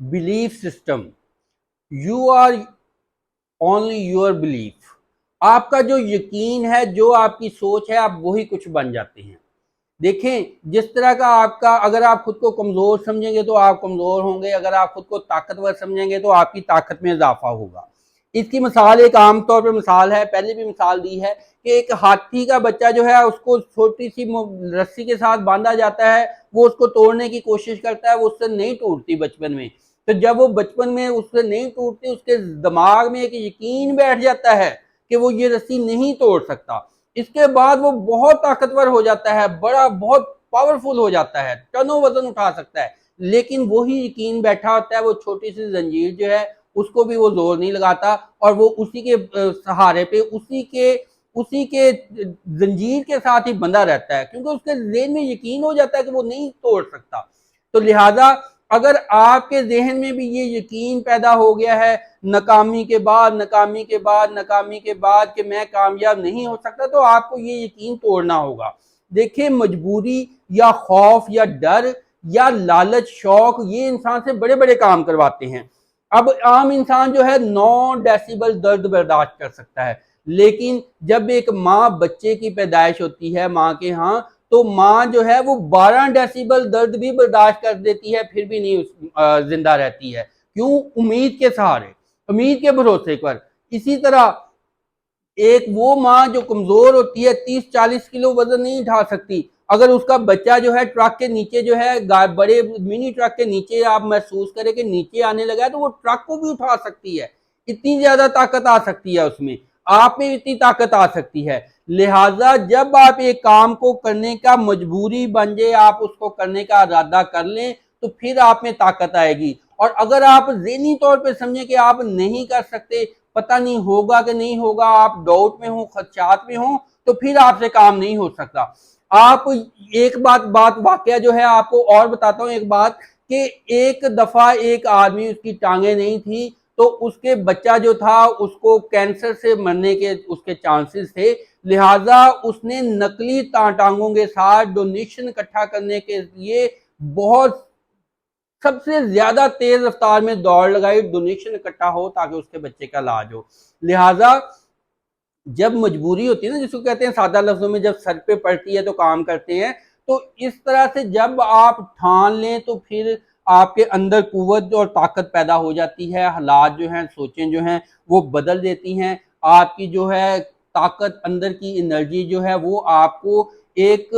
Belief system. You are only your belief. आपका जो यकीन है, जो आपकी सोच है, आप वही कुछ बन जाते हैं। देखें, जिस तरह का आपका, अगर आप खुद को कमज़ोर समझेंगे तो आप कमज़ोर होंगे, अगर आप खुद को ताकतवर समझेंगे तो आपकी ताकत में इजाफा होगा। इसकी मिसाल एक आम तौर पे मिसाल है, पहले भी मिसाल दी है कि एक हाथी का बच्चा जो है उसको छोटी सी रस्सी के साथ बांधा जाता है, वो उसको तोड़ने की कोशिश करता है, वो उससे नहीं टूटती बचपन में। तो जब वो बचपन में उससे नहीं टूटती, उसके दिमाग में एक यकीन बैठ जाता है कि वो ये रस्सी नहीं तोड़ सकता। इसके बाद वो बहुत ताकतवर हो जाता है, बड़ा बहुत पावरफुल हो जाता है, टनों वजन उठा सकता है। लेकिन वही यकीन बैठा होता है, वो छोटी सी जंजीर जो है उसको भी वो जोर नहीं लगाता, और वो उसी के सहारे पे, उसी के जंजीर के साथ ही बंधा रहता है, क्योंकि उसके ज़हन में यकीन हो जाता है कि वो नहीं तोड़ सकता। तो लिहाजा अगर आपके जहन में भी ये यकीन पैदा हो गया है नाकामी के बाद, नाकामी के बाद, नाकामी के बाद, कि मैं कामयाब नहीं हो सकता, तो आपको ये यकीन तोड़ना होगा। देखिए, मजबूरी या खौफ या डर या लालच, शौक, ये इंसान से बड़े बड़े काम करवाते हैं। अब आम इंसान जो है 9 डेसिबल दर्द बर्दाश्त कर सकता है, लेकिन जब एक माँ बच्चे की पैदाइश होती है माँ के यहाँ, तो माँ जो है वो 12 डेसिबल दर्द भी बर्दाश्त कर देती है, फिर भी नहीं जिंदा रहती है। क्यों? उम्मीद के सहारे, उम्मीद के भरोसे पर। इसी तरह एक वो माँ जो कमजोर होती है, 30-40 किलो वजन नहीं उठा सकती, अगर उसका बच्चा जो है ट्रक के नीचे जो है, बड़े मिनी ट्रक के नीचे आप महसूस करें कि नीचे आने लगा है, तो वो ट्रक को भी उठा सकती है। इतनी ज्यादा ताकत आ सकती है उसमें, आप में इतनी ताकत आ सकती है। लिहाजा जब आप एक काम को करने का मजबूरी बन जाए, आप उसको करने का इरादा कर लें, तो फिर आप में ताकत आएगी। और अगर आप ज़हनी तौर पे समझें कि आप नहीं कर सकते, पता नहीं होगा कि नहीं होगा, आप डाउट में हो, खदशात में हो, तो फिर आपसे काम नहीं हो सकता। आप एक बात वाकया जो है आपको और बताता हूँ, एक बात कि एक दफा एक आदमी, उसकी टांगे नहीं थी, तो उसके बच्चा जो था उसको कैंसर से मरने के उसके चांसेस थे। लिहाजा उसने नकली टांगों के साथ डोनेशन इकट्ठा करने के लिए बहुत सबसे ज्यादा तेज रफ्तार में दौड़ लगाई, डोनेशन इकट्ठा हो ताकि उसके बच्चे का इलाज हो। लिहाजा जब मजबूरी होती है ना, जिसको कहते हैं सादा लफ्जों में, जब सर पे पड़ती है तो काम करते हैं, तो इस तरह से जब आप ठान लें तो फिर आपके अंदर कुव्वत और ताकत पैदा हो जाती है। हालात जो हैं, सोचें जो हैं, वो बदल देती हैं। आपकी जो है ताकत, अंदर की एनर्जी जो है, वो आपको एक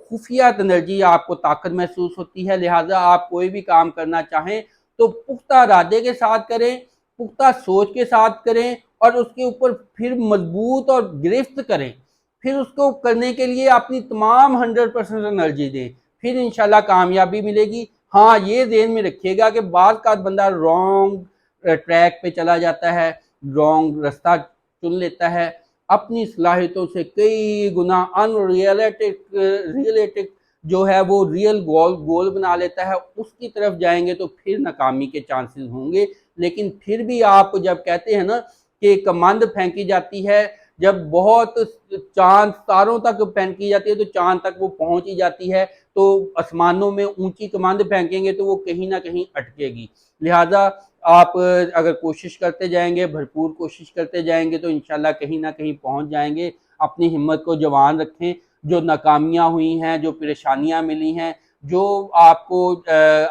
खुफिया एनर्जी, आपको ताकत महसूस होती है। लिहाजा आप कोई भी काम करना चाहें तो पुख्ता इरादे के साथ करें, पुख्ता सोच के साथ करें, और उसके ऊपर फिर मजबूत और गिरफ्त करें। फिर उसको करने के लिए अपनी तमाम 100% एनर्जी दें, फिर इंशाल्लाह कामयाबी मिलेगी। हाँ, ये ध्यान में रखिएगा कि बात का बंदा रॉन्ग ट्रैक पे चला जाता है, रॉन्ग रास्ता चुन लेता है, अपनी सलाहियतों से कई गुना अनरियलिस्टिक रियलिस्टिक जो है वो रियल गोल बना लेता है, उसकी तरफ जाएंगे तो फिर नाकामी के चांसेस होंगे। लेकिन फिर भी आप जब कहते हैं ना कि कमांद फेंकी जाती है, जब बहुत चांद तारों तक फेंकी जाती है तो चांद तक वो पहुंच ही जाती है, तो आसमानों में ऊंची कमांद फेंकेंगे तो वो कहीं ना कहीं अटकेगी। लिहाजा आप अगर कोशिश करते जाएंगे, भरपूर कोशिश करते जाएंगे, तो इंशाल्लाह कहीं ना कहीं पहुंच जाएंगे। अपनी हिम्मत को जवान रखें। जो नाकामियां हुई हैं, जो परेशानियां मिली हैं, जो आपको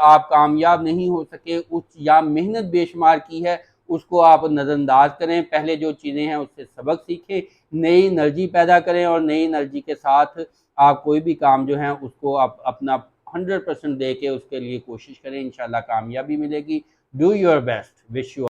आप कामयाब नहीं हो सके, उस या मेहनत बेशुमार की है, उसको आप नज़रअंदाज करें। पहले जो चीज़ें हैं उससे सबक सीखें, नई एनर्जी पैदा करें, और नई एनर्जी के साथ आप कोई भी काम जो है उसको आप अपना 100% दे के उसके लिए कोशिश करें। इंशाल्लाह कामयाबी मिलेगी। Do your best. Wish you